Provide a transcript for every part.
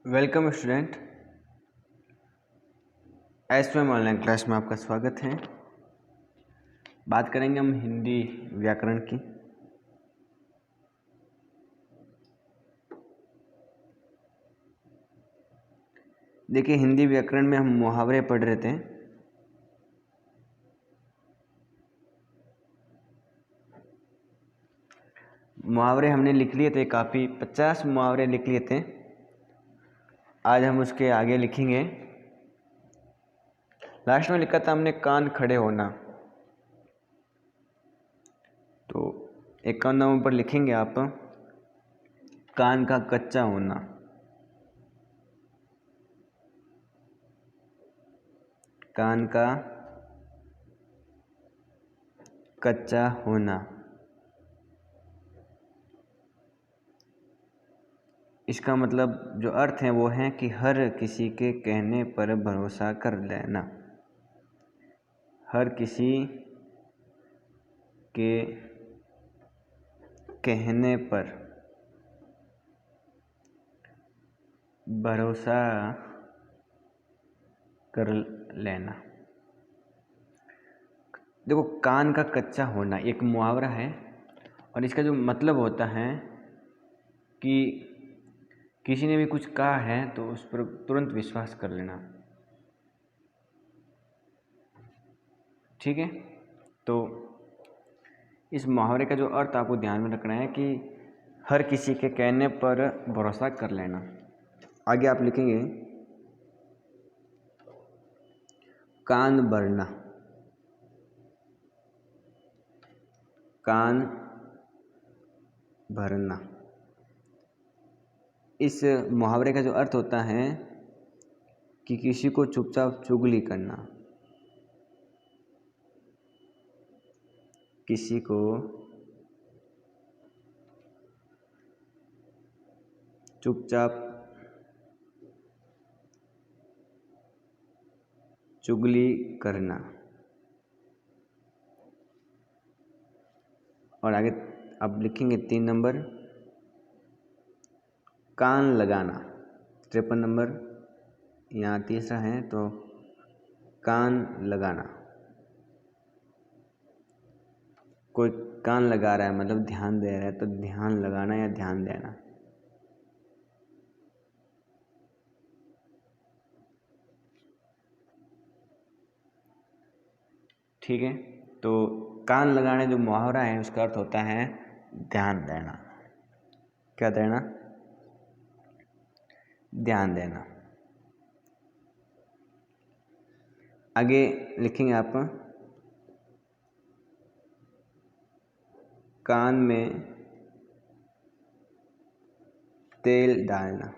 Welcome student. SVM online class में आपका स्वागत है। बात करेंगे हम हिंदी व्याकरण की। देखिए, हिंदी व्याकरण में हम मुहावरे पढ़ रहे थे। मुहावरे हमने लिख लिए थे, काफ़ी 50 मुहावरे लिख लिए थे। आज हम उसके आगे लिखेंगे। लास्ट में लिखा था हमने कान खड़े होना, तो 51 नंबर पर लिखेंगे आप कान का कच्चा होना। कान का कच्चा होना, इसका मतलब जो अर्थ है वो है कि हर किसी के कहने पर भरोसा कर लेना। हर किसी के कहने पर भरोसा कर लेना। देखो, कान का कच्चा होना एक मुहावरा है और इसका जो मतलब होता है कि किसी ने भी कुछ कहा है तो उस पर तुरंत विश्वास कर लेना। ठीक है, तो इस मुहावरे का जो अर्थ आपको ध्यान में रखना है कि हर किसी के कहने पर भरोसा कर लेना। आगे आप लिखेंगे कान भरना। कान भरना, इस मुहावरे का जो अर्थ होता है कि किसी को चुपचाप चुगली करना। किसी को चुपचाप चुगली करना। और आगे अब लिखेंगे 3 नंबर कान लगाना। 53 नंबर यहाँ तीसरा है, तो कान लगाना। कोई कान लगा रहा है मतलब ध्यान दे रहा है, तो ध्यान लगाना या ध्यान देना। ठीक है, तो कान लगाने जो मुहावरा है उसका अर्थ होता है ध्यान देना। क्या देना? ध्यान देना। आगे लिखेंगे आप कान में तेल डालना।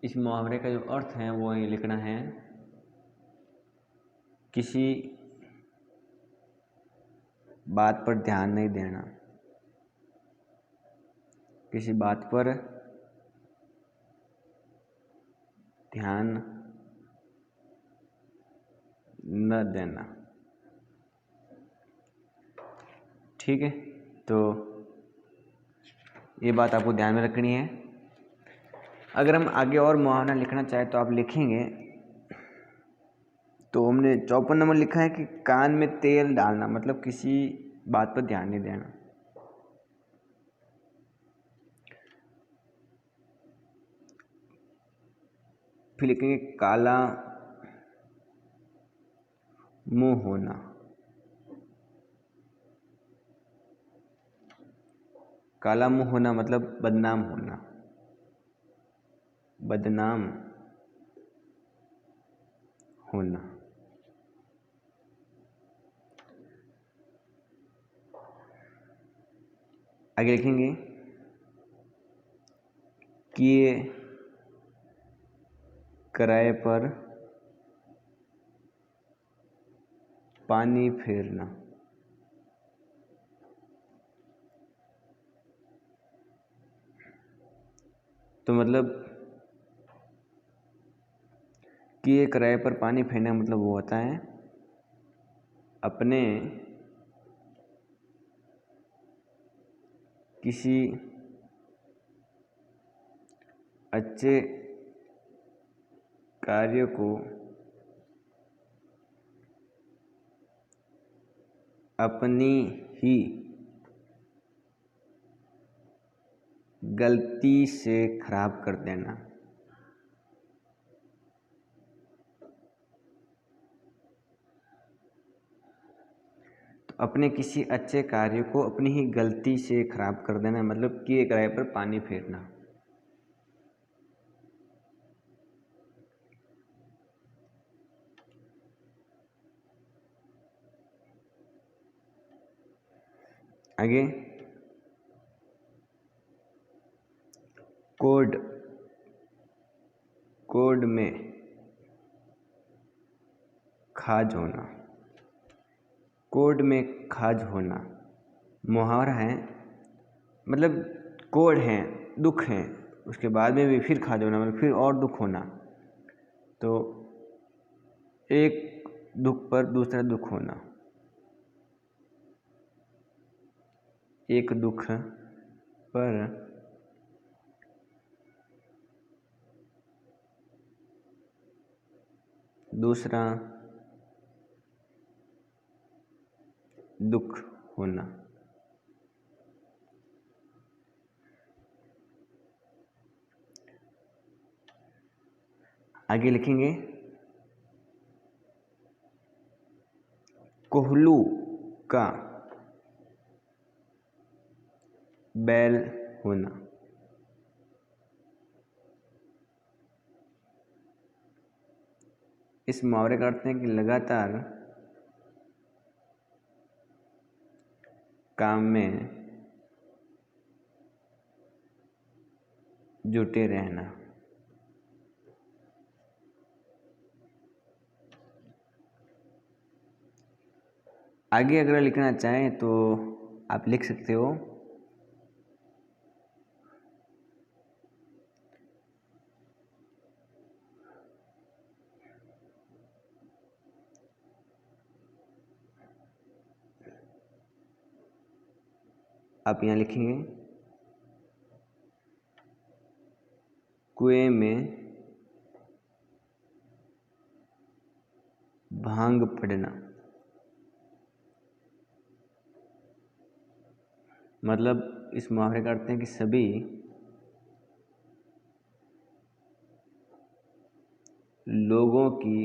इस मुहावरे का जो अर्थ है वो ये लिखना है किसी बात पर ध्यान नहीं देना। किसी बात पर ध्यान न देना। ठीक है, तो ये बात आपको ध्यान में रखनी है। अगर हम आगे और मुहावरा लिखना चाहें तो आप लिखेंगे, तो हमने 54 नंबर लिखा है कि कान में तेल डालना, मतलब किसी बात पर ध्यान नहीं देना। फिर लिखेंगे काला मुंह होना। काला मुंह होना मतलब बदनाम होना। बदनाम होना। आगे लिखेंगे किए किराए पर पानी फेरना। तो मतलब किए किराए पर पानी फेरना मतलब वो होता है अपने किसी अच्छे कार्य को अपनी ही गलती से खराब कर देना। तो अपने किसी अच्छे कार्य को अपनी ही गलती से खराब कर देना मतलब किए कराए पर पानी फेरना। आगे कोड में खाज होना। कोड में खाज होना मुहावरा है, मतलब कोड है, दुख है, उसके बाद में भी फिर खाज होना मतलब फिर और दुख होना। तो एक दुख पर दूसरा दुख होना, एक दुख पर दूसरा दुख होना। आगे लिखेंगे कोल्हू का बैल होना। इस मुहावरे का अर्थ है कि लगातार काम में जुटे रहना। आगे अगर लिखना चाहें तो आप लिख सकते हो आप यहाँ लिखेंगे कुएं में भांग पड़ना। मतलब इस मुहावरे का अर्थ है कि सभी लोगों की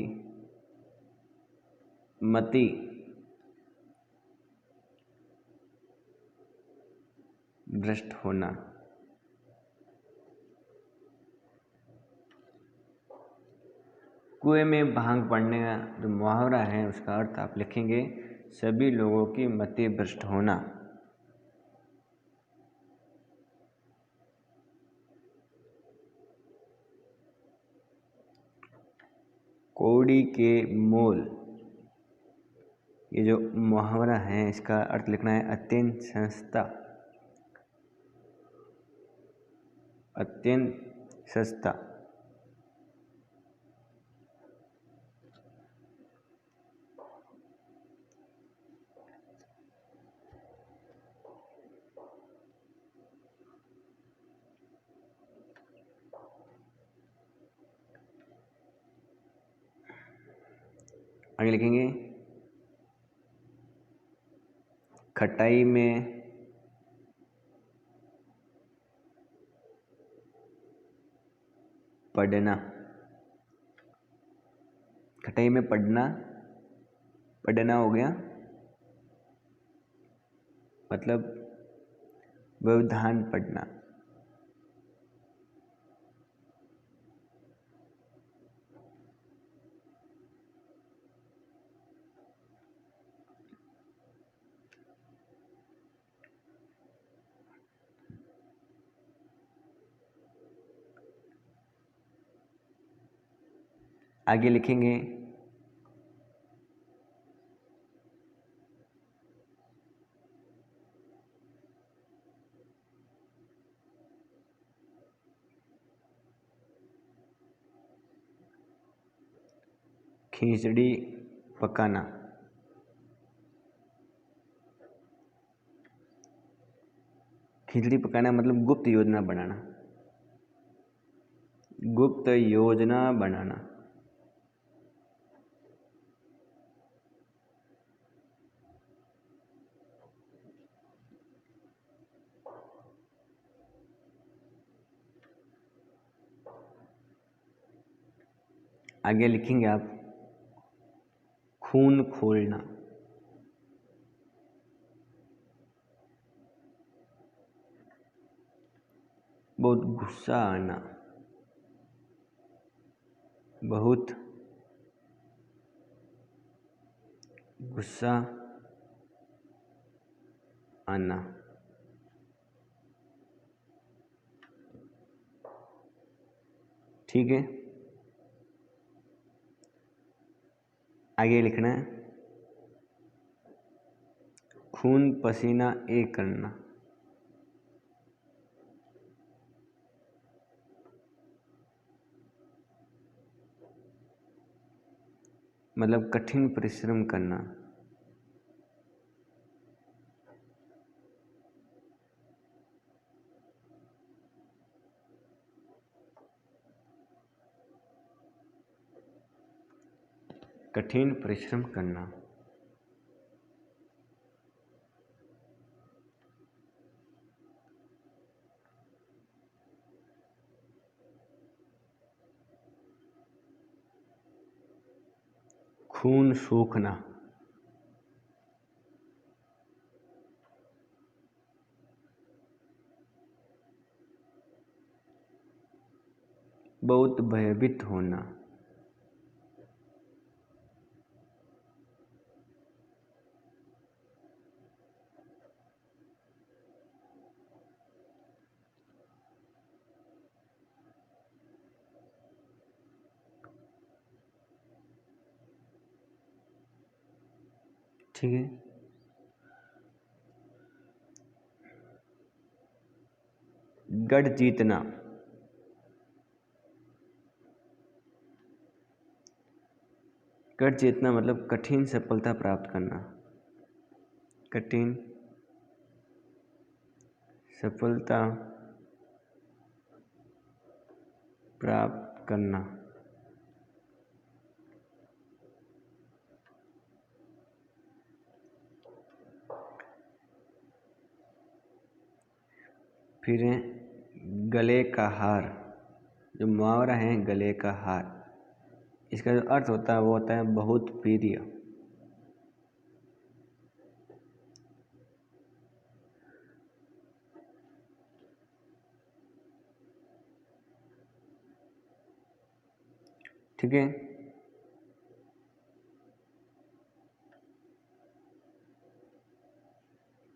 मति भ्रष्ट होना। कुएं में भांग पड़ने का जो मुहावरा है उसका अर्थ आप लिखेंगे सभी लोगों की मति भ्रष्ट होना। कौड़ी के मोल, ये जो मुहावरा है इसका अर्थ लिखना है अत्यंत सस्ता। अत्यंत सस्ता। आगे लिखेंगे खटाई में पड़ना। खटाई में पड़ना हो गया मतलब व्यवधान पड़ना। आगे लिखेंगे खिचड़ी पकाना। खिचड़ी पकाना मतलब गुप्त योजना बनाना। गुप्त योजना बनाना। आगे लिखेंगे आप खून खोलना। बहुत गुस्सा आना। बहुत गुस्सा आना। ठीक है, आगे लिखना है खून पसीना एक करना। मतलब कठिन परिश्रम करना। कठिन परिश्रम करना। खून सूखना। बहुत भयभीत होना। ठीक है, गढ़ जीतना। गढ़ जीतना मतलब कठिन सफलता प्राप्त करना। कठिन सफलता प्राप्त करना। फिर है गले का हार। जो मुहावरा है गले का हार, इसका जो अर्थ होता है वो होता है बहुत प्रिय। ठीक है,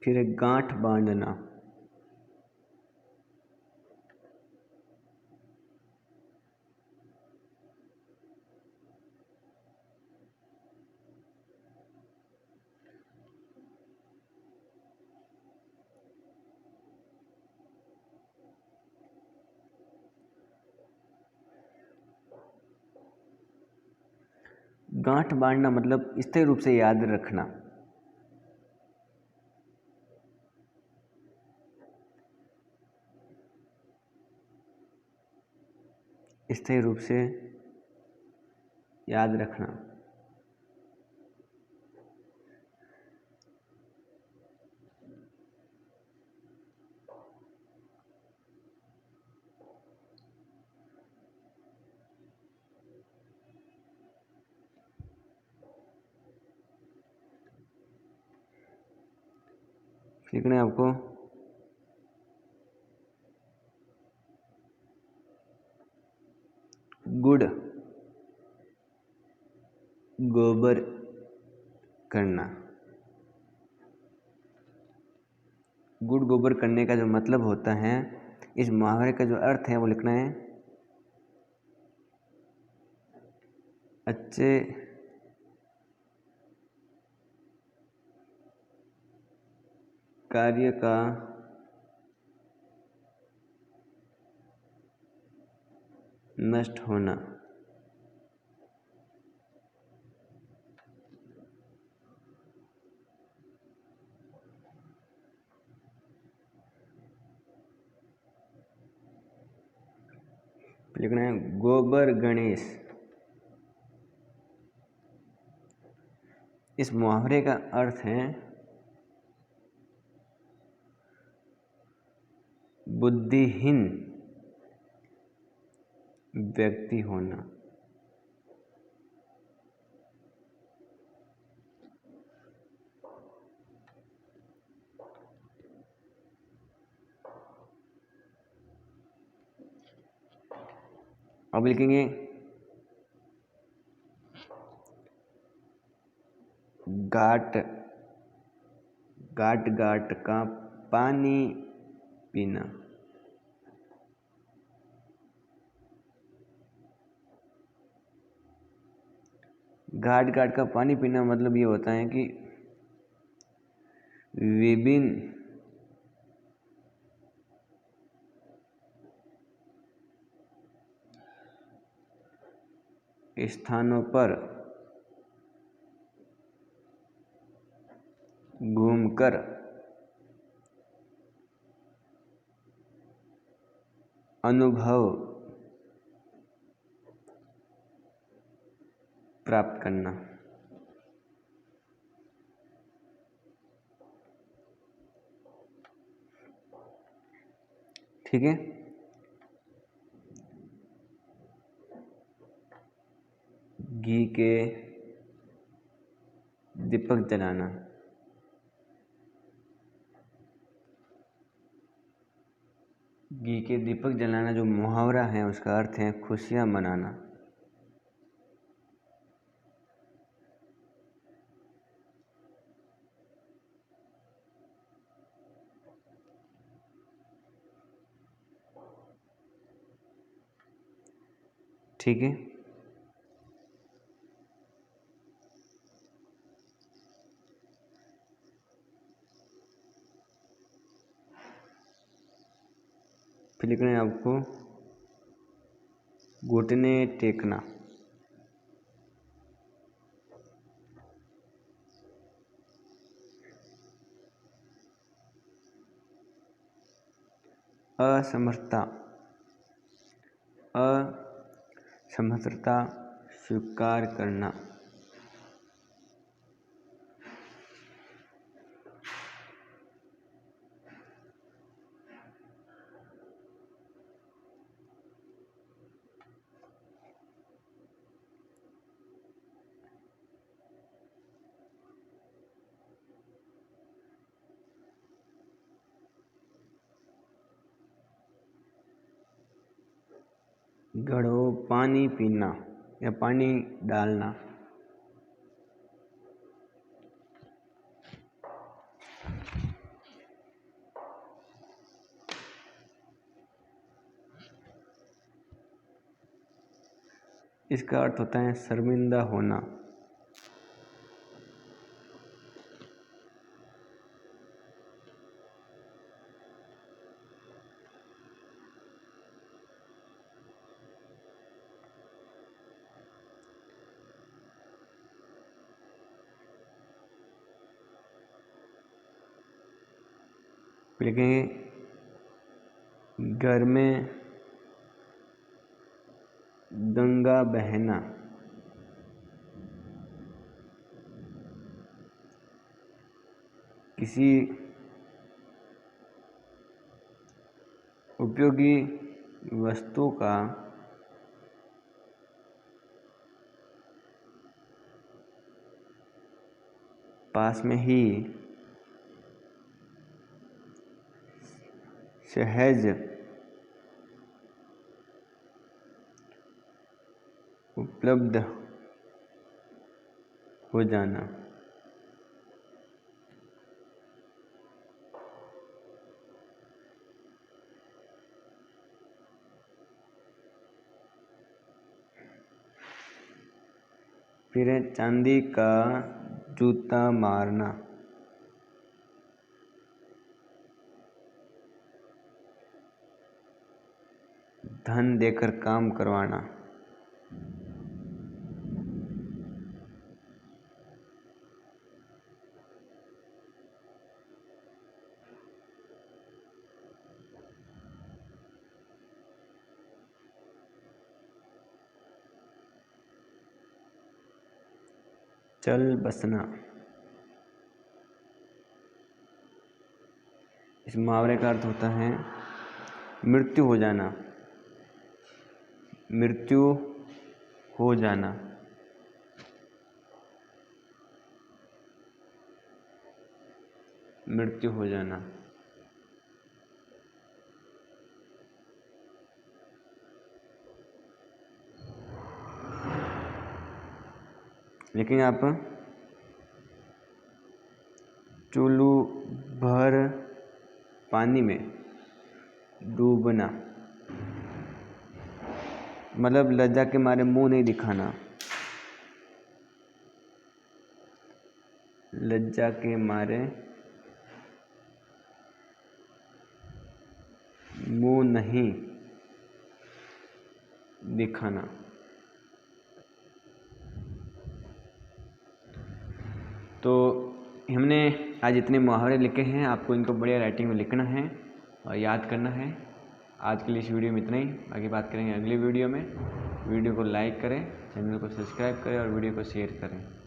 फिर गांठ बांधना। गांठ बांधना मतलब स्थिर रूप से याद रखना। स्थिर रूप से याद रखना। लिखना है आपको गुड़ गोबर करना। गुड़ गोबर करने का जो मतलब होता है, इस मुहावरे का जो अर्थ है वो लिखना है अच्छे कार्य का नष्ट होना। लिखना है गोबर गणेश। इस मुहावरे का अर्थ है बुद्धिहीन व्यक्ति होना। अब लिखेंगे घाट घाट घाट का पानी पीना। घाट घाट का पानी पीना मतलब ये होता है कि विभिन्न स्थानों पर घूमकर अनुभव प्राप्त करना। ठीक है। घी के दीपक जलाना। घी के दीपक जलाना जो मुहावरा है उसका अर्थ है खुशियां मनाना। ठीक है। फिर लिखना है आपको घुटने टेकना। असमर्थता असमर्थता स्वीकार करना। घड़ों पानी पीना या पानी डालना। इसका अर्थ होता है शर्मिंदा होना। लिखेंगे घर में गंगा बहना। किसी उपयोगी वस्तु का पास में ही सहज उपलब्ध हो जाना। फिर है चांदी का जूता मारना। धन देकर काम करवाना। चल बसना। इस मुहावरे का अर्थ होता है मृत्यु हो जाना, मृत्यु हो जाना। मृत्यु हो जाना। लेकिन आप चुल्लू भर पानी में डूबना, मतलब लज्जा के मारे मुंह नहीं दिखाना, लज्जा के मारे मुंह नहीं दिखाना। तो हमने आज इतने मुहावरे लिखे हैं, आपको इनको बढ़िया राइटिंग में लिखना है और याद करना है। आज के लिए इस वीडियो में इतना ही, बाकी बात करेंगे अगली वीडियो में। वीडियो को लाइक करें, चैनल को सब्सक्राइब करें और वीडियो को शेयर करें।